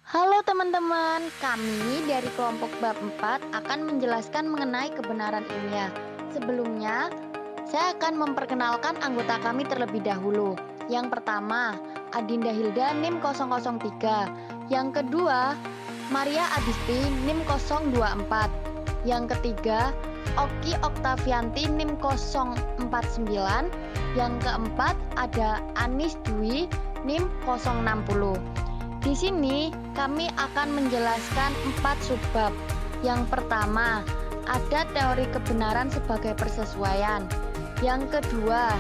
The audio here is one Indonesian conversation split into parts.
Halo teman-teman, kami dari kelompok bab 4 akan menjelaskan mengenai kebenaran ilmiah. Sebelumnya, saya akan memperkenalkan anggota kami terlebih dahulu. Yang pertama, Adinda Hilda NIM 003. Yang kedua, Maria Adisti NIM 024. Yang ketiga, Oki Oktavianti NIM 049. Yang keempat, ada Anis Dwi NIM 060. Di sini kami akan menjelaskan 4 subbab. Yang pertama, ada teori kebenaran sebagai persesuaian. Yang kedua,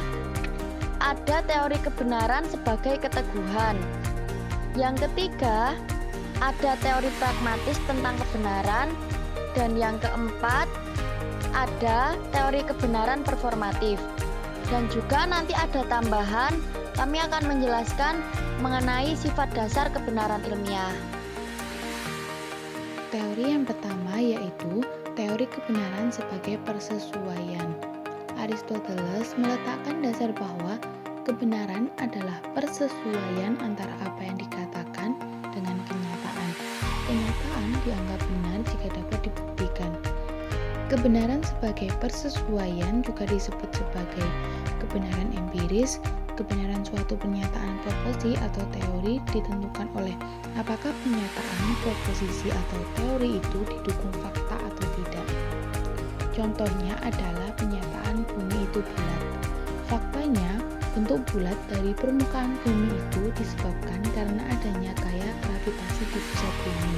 ada teori kebenaran sebagai keteguhan. Yang ketiga, ada teori pragmatis tentang kebenaran. Dan yang keempat, ada teori kebenaran performatif. Dan juga nanti ada tambahan, kami akan menjelaskan mengenai sifat dasar kebenaran ilmiah. Teori yang pertama yaitu teori kebenaran sebagai persesuaian. Aristoteles meletakkan dasar bahwa kebenaran adalah persesuaian antara apa yang dikatakan dengan kenyataan. Kenyataan dianggap benar jika dapat dibuktikan. Kebenaran sebagai persesuaian juga disebut sebagai kebenaran empiris. Kebenaran suatu pernyataan proposisi atau teori ditentukan oleh apakah pernyataan, proposisi atau teori itu didukung fakta atau tidak. Contohnya adalah pernyataan bumi itu bulat. Faktanya, bentuk bulat dari permukaan bumi itu disebabkan karena adanya gaya gravitasi di pusat bumi.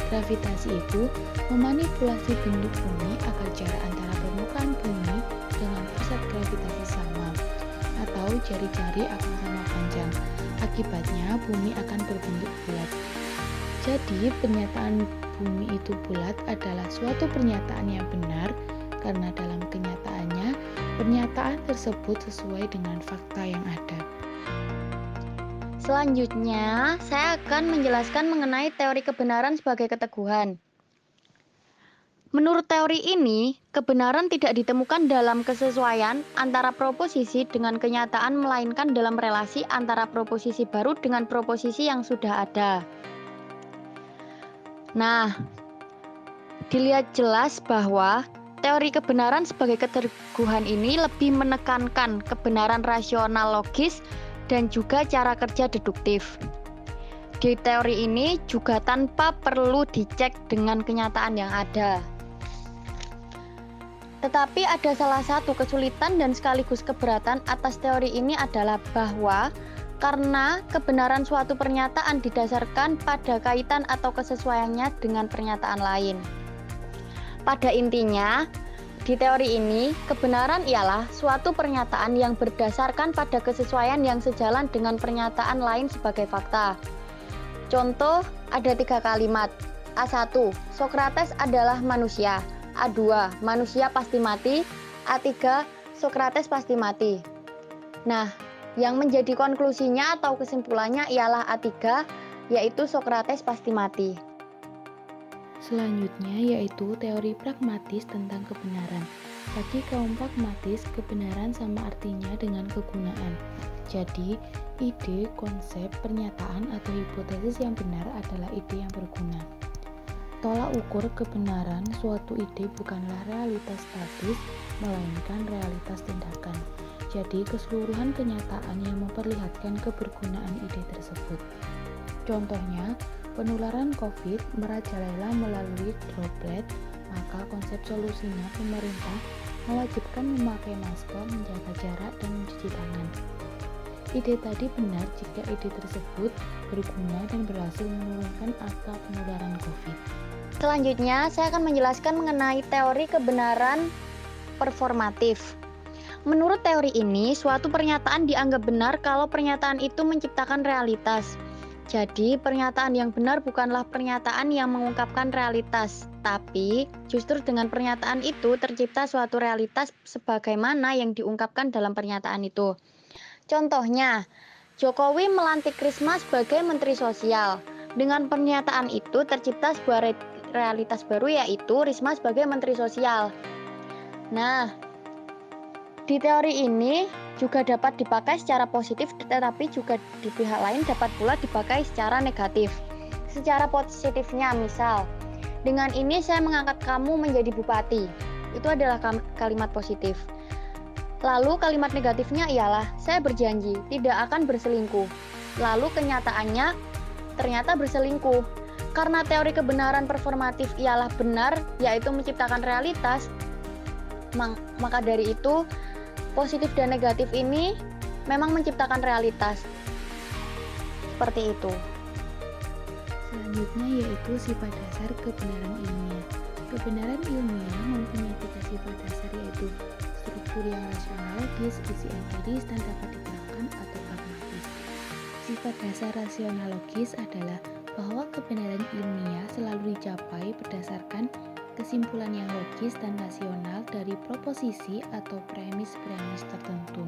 Gravitasi itu memanipulasi bentuk bumi agar jarak antara permukaan bumi dengan pusat gravitasi sama, atau jari-jari akan sama panjang. Akibatnya bumi akan berbentuk bulat. Jadi pernyataan bumi itu bulat adalah suatu pernyataan yang benar karena dalam kenyataannya pernyataan tersebut sesuai dengan fakta yang ada. Selanjutnya, saya akan menjelaskan mengenai teori kebenaran sebagai keteguhan. Menurut teori ini, kebenaran tidak ditemukan dalam kesesuaian antara proposisi dengan kenyataan, melainkan dalam relasi antara proposisi baru dengan proposisi yang sudah ada. Nah, dilihat jelas bahwa teori kebenaran sebagai keteguhan ini lebih menekankan kebenaran rasional logis dan juga cara kerja deduktif. Di teori ini juga tanpa perlu dicek dengan kenyataan yang ada. Tetapi ada salah satu kesulitan dan sekaligus keberatan atas teori ini adalah bahwa karena kebenaran suatu pernyataan didasarkan pada kaitan atau kesesuaiannya dengan pernyataan lain. Pada intinya, di teori ini, kebenaran ialah suatu pernyataan yang berdasarkan pada kesesuaian yang sejalan dengan pernyataan lain sebagai fakta. Contoh, ada 3 kalimat. A1, Sokrates adalah manusia. A2, manusia pasti mati. A3, Sokrates pasti mati. Nah, yang menjadi konklusinya atau kesimpulannya ialah A3, yaitu Sokrates pasti mati. Selanjutnya yaitu teori pragmatis tentang kebenaran. Bagi kaum pragmatis, kebenaran sama artinya dengan kegunaan. Jadi, ide, konsep, pernyataan, atau hipotesis yang benar adalah ide yang berguna. Tolak ukur kebenaran suatu ide bukanlah realitas statis, melainkan realitas tindakan. Jadi, keseluruhan kenyataan yang memperlihatkan kebergunaan ide tersebut. Contohnya, penularan COVID merajalela melalui droplet, maka konsep solusinya pemerintah mewajibkan memakai masker, menjaga jarak, dan mencuci tangan. Ide tadi benar jika ide tersebut berguna dan berhasil menurunkan angka penularan COVID. Selanjutnya, saya akan menjelaskan mengenai teori kebenaran performatif. Menurut teori ini, suatu pernyataan dianggap benar kalau pernyataan itu menciptakan realitas. Jadi, pernyataan yang benar bukanlah pernyataan yang mengungkapkan realitas, tapi justru dengan pernyataan itu tercipta suatu realitas sebagaimana yang diungkapkan dalam pernyataan itu. Contohnya, Jokowi melantik Risma sebagai Menteri Sosial. Dengan pernyataan itu tercipta sebuah realitas baru, yaitu Risma sebagai Menteri Sosial. Nah, di teori ini juga dapat dipakai secara positif, tetapi juga di pihak lain dapat pula dipakai secara negatif. secara positifnya, misal, dengan ini saya mengangkat kamu menjadi bupati. Itu adalah kalimat positif. Lalu kalimat negatifnya ialah, saya berjanji tidak akan berselingkuh. Lalu kenyataannya ternyata berselingkuh. Karena teori kebenaran performatif ialah benar, yaitu menciptakan realitas, maka dari itu positif dan negatif ini memang menciptakan realitas. Seperti itu. Selanjutnya yaitu sifat dasar kebenaran ilmiah. Kebenaran ilmiah mempunyai 3 sifat dasar, yaitu struktur yang rasional, logis, isi empiris, dan dapat diterapkan atau pragmatis. Sifat dasar rasional logis adalah bahwa kebenaran ilmiah selalu dicapai berdasarkan kesimpulan yang logis dan rasional dari proposisi atau premis-premis tertentu.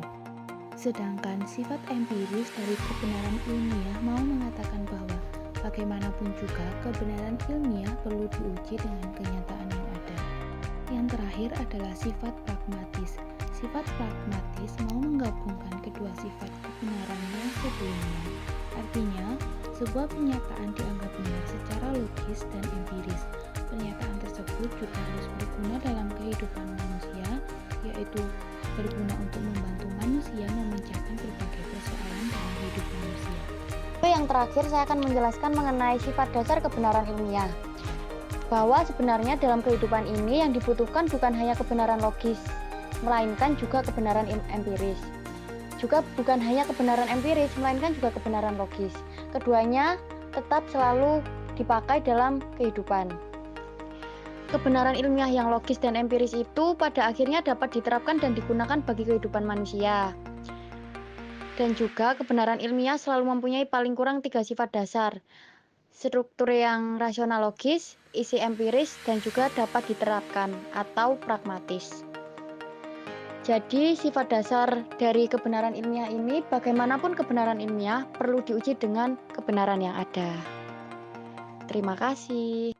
Sedangkan sifat empiris dari kebenaran ilmiah mau mengatakan bahwa bagaimanapun juga kebenaran ilmiah perlu diuji dengan kenyataan yang ada. Yang terakhir adalah sifat pragmatis. Sifat pragmatis mau menggabungkan kedua sifat kebenaran yang sebelumnya. Artinya, sebuah pernyataan dianggap benar secara logis dan empiris. Pernyataan tersebut juga harus berguna dalam kehidupan manusia, yaitu berguna untuk membantu manusia memecahkan berbagai persoalan dalam hidup manusia. Yang terakhir, saya akan menjelaskan mengenai sifat dasar kebenaran ilmiah. Bahwa sebenarnya dalam kehidupan ini yang dibutuhkan bukan hanya kebenaran logis, melainkan juga kebenaran empiris. Juga bukan hanya kebenaran empiris, melainkan juga kebenaran logis. Keduanya tetap selalu dipakai dalam kehidupan. Kebenaran ilmiah yang logis dan empiris itu pada akhirnya dapat diterapkan dan digunakan bagi kehidupan manusia. Dan juga kebenaran ilmiah selalu mempunyai paling kurang 3 sifat dasar. Struktur yang rasional logis, isi empiris, dan juga dapat diterapkan atau pragmatis. Jadi sifat dasar dari kebenaran ilmiah ini, bagaimanapun kebenaran ilmiah perlu diuji dengan kebenaran yang ada. Terima kasih.